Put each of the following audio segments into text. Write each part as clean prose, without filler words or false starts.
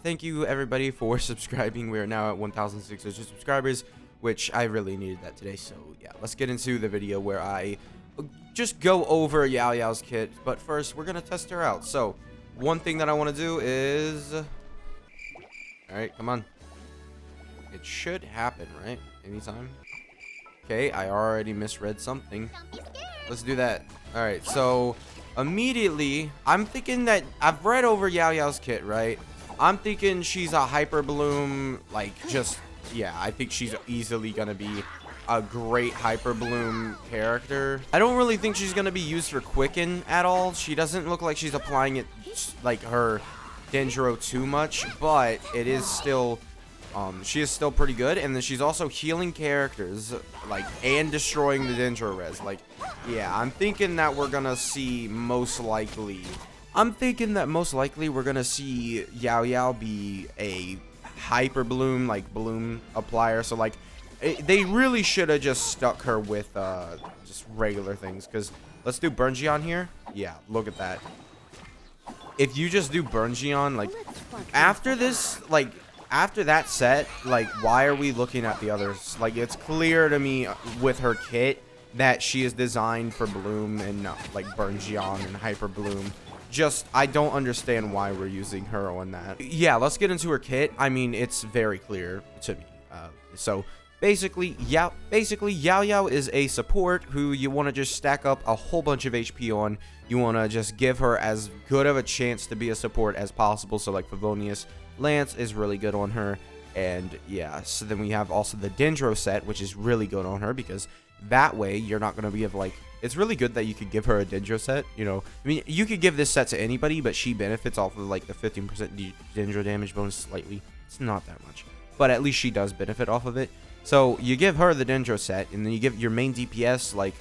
thank you everybody for subscribing. We are now at 1,600 subscribers, which I really needed that today. So yeah, let's get into the video where I just go over Yaoyao's kit. But first, we're gonna test her out. So one thing that I want to do is, all right, come on. It should happen, right? Anytime. Okay, I already misread something. Let's do that. All right, so immediately, I'm thinking that I've read over Yaoyao's kit, right? I'm thinking she's a hyperbloom, like just, yeah, I think she's easily gonna be a great hyperbloom character. I don't really think she's gonna be used for quicken at all. She doesn't look like she's applying it like her Dendro too much, but it is still, she is still pretty good. And then she's also healing characters, like, and destroying the Dendro res. Like, yeah, I'm thinking that we're gonna see most likely we're gonna see Yaoyao be a hyperbloom, like bloom applier. So like, they really should have just stuck her with just regular things. Because let's do Burngeon here. Yeah, look at that. If you just do Burngeon, like, after this, like, after that set, like, why are we looking at the others? Like, it's clear to me with her kit that she is designed for bloom and not like Burngeon and hyper bloom. Just, I don't understand why we're using her on that. Yeah, let's get into her kit. I mean, it's very clear to me. So basically Yaoyao is a support who you want to just stack up a whole bunch of HP on. You want to just give her as good of a chance to be a support as possible. So like Favonius Lance is really good on her. And yeah, so then we have also the Dendro set, which is really good on her, because that way you're not going to give, like, it's really good that you could give her a Dendro set, you know. I mean, you could give this set to anybody, but she benefits off of like the 15% Dendro damage bonus slightly. It's not that much, but at least she does benefit off of it. So you give her the Dendro set, and then you give your main DPS, like,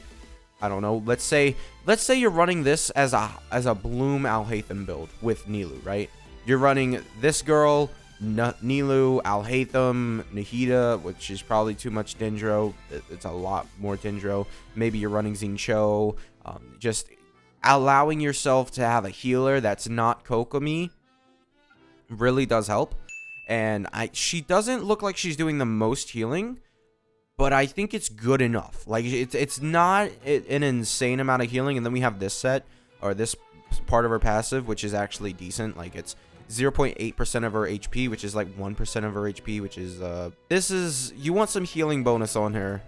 I don't know, let's say you're running this as a Bloom Alhaitham build with Nilou, right? You're running this girl, Nilou, Alhaitham, Nahida, which is probably too much Dendro. It's a lot more Dendro. Maybe you're running Xingqiu. Just allowing yourself to have a healer that's not Kokomi really does help. And she doesn't look like she's doing the most healing, but I think it's good enough. Like, it's not an insane amount of healing. And then we have this set, or this part of her passive, which is actually decent. Like, it's 0.8% of her HP, which is like 1% of her HP, which is you want some healing bonus on her.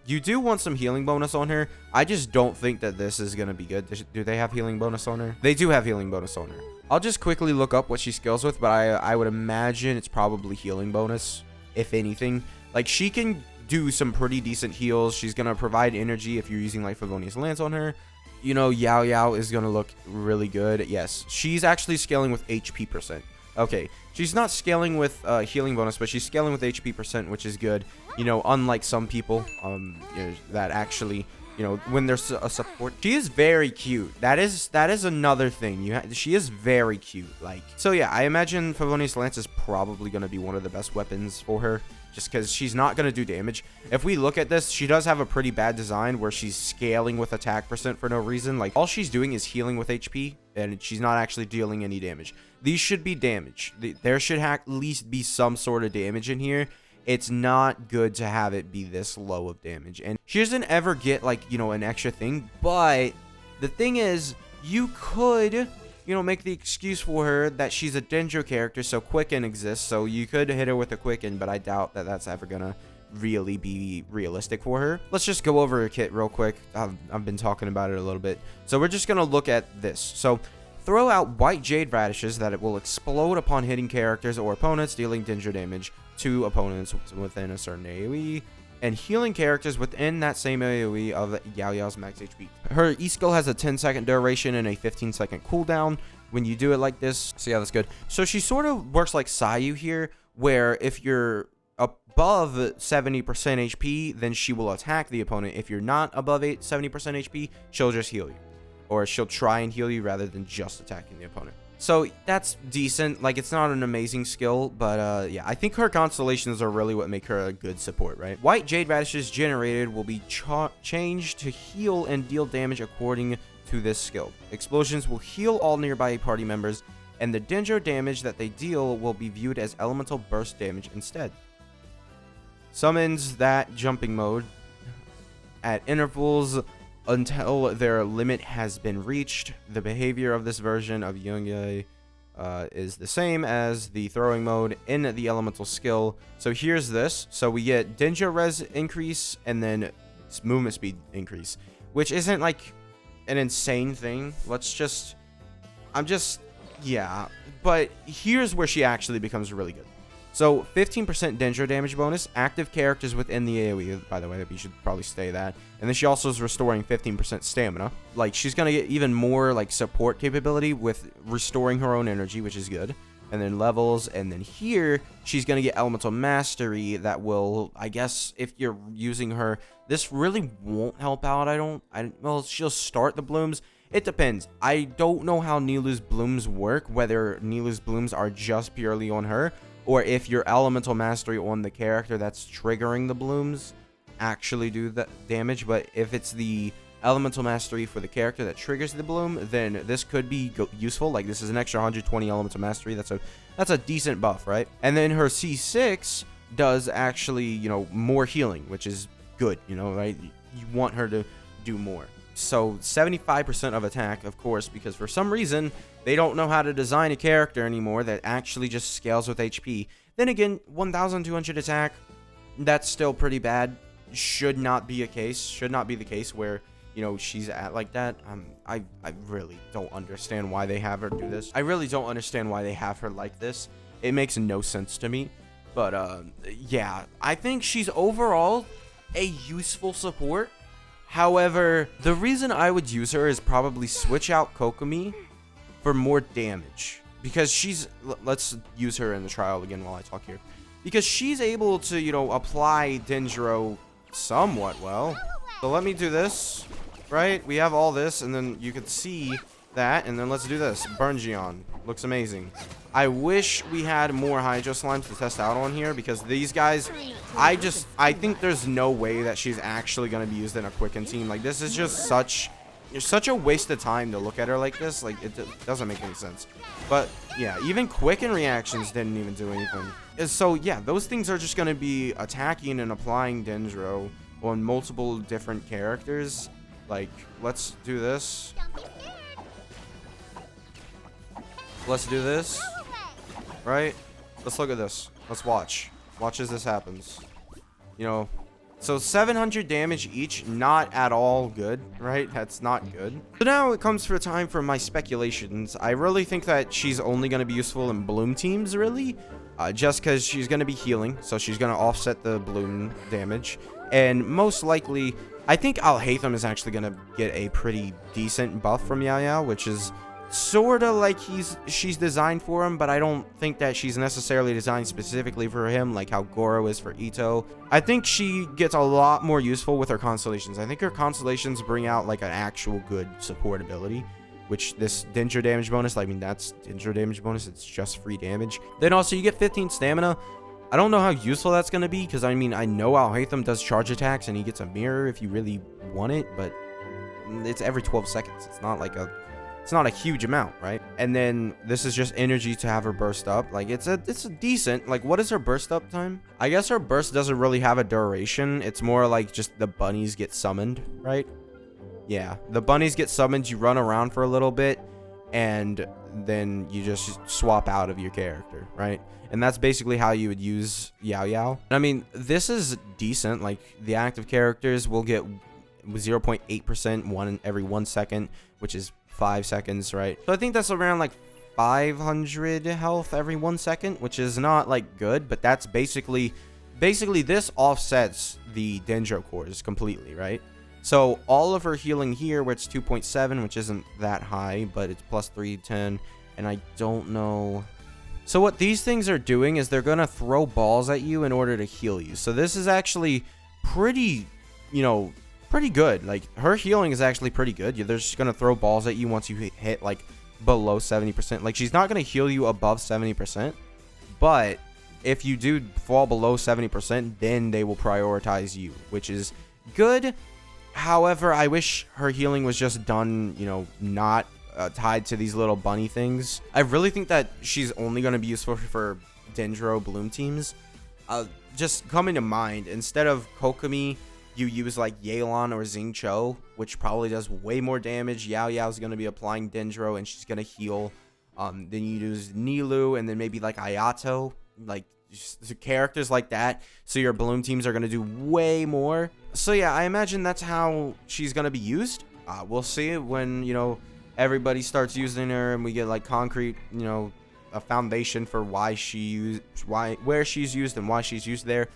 You do want some healing bonus on her. I just don't think that this is gonna be good. Do they have healing bonus on her? They do have healing bonus on her. I'll just quickly look up what she skills with, but I would imagine it's probably healing bonus, if anything. Like, she can do some pretty decent heals. She's gonna provide energy if you're using like Favonius Lance on her. You know, Yaoyao is going to look really good. Yes, she's actually scaling with HP percent. Okay, she's not scaling with healing bonus, but she's scaling with HP percent, which is good. You know, unlike some people you know, that actually, you know, when there's a support. She is very cute. That is another thing. She is very cute. Like, so yeah, I imagine Favonius Lance is probably going to be one of the best weapons for her, just because she's not going to do damage. If we look at this, she does have a pretty bad design where she's scaling with attack percent for no reason. Like, all she's doing is healing with HP, and she's not actually dealing any damage. These should be damage. There should at least be some sort of damage in here. It's not good to have it be this low of damage. And she doesn't ever get, like, you know, an extra thing. But the thing is, you could, you know, make the excuse for her that she's a Dendro character, so Quicken exists, so you could hit her with a Quicken, but I doubt that that's ever gonna really be realistic for her. Let's just go over her kit real quick. I've been talking about it a little bit. So we're just gonna look at this. So throw out white jade radishes that it will explode upon hitting characters or opponents, dealing Dendro damage to opponents within a certain AoE, and healing characters within that same AoE of Yaoyao's max HP. Her E-skill has a 10-second duration and a 15-second cooldown when you do it like this. So yeah, that's good. So she sort of works like Sayu here, where if you're above 70% HP, then she will attack the opponent. If you're not above 70% HP, she'll just heal you. Or she'll try and heal you rather than just attacking the opponent. So that's decent. Like, it's not an amazing skill, but yeah, I think her constellations are really what make her a good support, right? White jade radishes generated will be changed to heal and deal damage according to this skill. Explosions will heal all nearby party members and the Dendro damage that they deal will be viewed as elemental burst damage instead. Summons that jumping mode at intervals until their limit has been reached. The behavior of this version of Yaoyao is the same as the throwing mode in the elemental skill. So here's this. So we get Dendro res increase and then movement speed increase, which isn't like an insane thing. Yeah, but here's where she actually becomes really good. So 15% Dendro damage bonus, active characters within the AoE, by the way, you should probably stay that. And then she also is restoring 15% stamina. Like, she's going to get even more, like, support capability with restoring her own energy, which is good. And then levels, and then here, she's going to get Elemental Mastery that will, I guess, if you're using her, this really won't help out, well, she'll start the blooms. It depends. I don't know how Nilu's blooms work, whether Nilu's blooms are just purely on her, or if your elemental mastery on the character that's triggering the blooms actually do the damage. But if it's the elemental mastery for the character that triggers the bloom, then this could be useful. Like, this is an extra 120 elemental mastery. That's a decent buff, right? And then her C6 does actually, you know, more healing, which is good, you know, right? You want her to do more. So 75% of attack, of course, because for some reason they don't know how to design a character anymore that actually just scales with HP. Then again, 1200 attack, that's still pretty bad. Should not be the case where, you know, she's at like that. I really don't understand why they have her do this. I really don't understand why they have her like this. It makes no sense to me. But yeah, I think she's overall a useful support. However, the reason I would use her is probably switch out Kokomi for more damage. Because let's use her in the trial again while I talk here. Because she's able to, you know, apply Dendro somewhat well. So let me do this, right? We have all this, and then you could see that, and then let's do this. Burngeon. Looks amazing. I wish we had more Hydro Slimes to test out on here, because these guys, I think there's no way that she's actually going to be used in a Quicken team. Like, this is just such a waste of time to look at her like this. Like, it doesn't make any sense. But yeah, even Quicken reactions didn't even do anything. So yeah, those things are just going to be attacking and applying Dendro on multiple different characters. Like, let's do this. Let's do this. Right? Let's look at this. Let's watch. Watch as this happens. You know, so 700 damage each, not at all good, right? That's not good. So now it comes for time for my speculations. I really think that she's only going to be useful in Bloom teams, really. Just because she's going to be healing, so she's going to offset the Bloom damage. And most likely, I think Alhaitham is actually going to get a pretty decent buff from Yaoyao, which is sort of like she's designed for him, but I don't think that she's necessarily designed specifically for him, like how Goro is for Ito. I think she gets a lot more useful with her constellations. I think her constellations bring out like an actual good support ability, which this Dendro damage bonus, I mean, that's Dendro damage bonus, it's just free damage. Then also you get 15 stamina. I don't know how useful that's going to be, because I mean, I know Alhaitham does charge attacks and he gets a mirror if you really want it, but it's every 12 seconds. It's not a huge amount, right? And then this is just energy to have her burst up. Like, it's a decent, like, what is her burst up time? I guess her burst doesn't really have a duration. It's more like just the bunnies get summoned, right? Yeah, the bunnies get summoned, you run around for a little bit, and then you just swap out of your character, right? And that's basically how you would use Yaoyao. I mean, this is decent. Like, the active characters will get 0.8% every 1 second, which is 5 seconds, right? So I think that's around like 500 health every 1 second, which is not like good, but that's basically this offsets the Dendro cores completely, right? So all of her healing here, where it's 2.7, which isn't that high, but it's plus 310, and I don't know. So what these things are doing is they're gonna throw balls at you in order to heal you. So this is actually pretty, you know, pretty good. Like, her healing is actually pretty good. They're just gonna throw balls at you once you hit like below 70%. Like, she's not gonna heal you above 70%, but if you do fall below 70%, then they will prioritize you, which is good. However, I wish her healing was just done, you know, not tied to these little bunny things. I really think that she's only going to be useful for Dendro bloom teams. Just coming to mind, instead of Kokomi, you use like Yelan or Xingqiu, which probably does way more damage. Yaoyao is going to be applying Dendro, and she's going to heal. Then you use Nilou, and then maybe like Ayato, like just characters like that. So your bloom teams are going to do way more. So yeah, I imagine that's how she's going to be used. We'll see when, you know, everybody starts using her and we get like concrete, you know, a foundation for where she's used and why she's used there.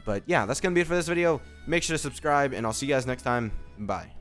But yeah, that's gonna be it for this video. Make sure to subscribe, and I'll see you guys next time. Bye.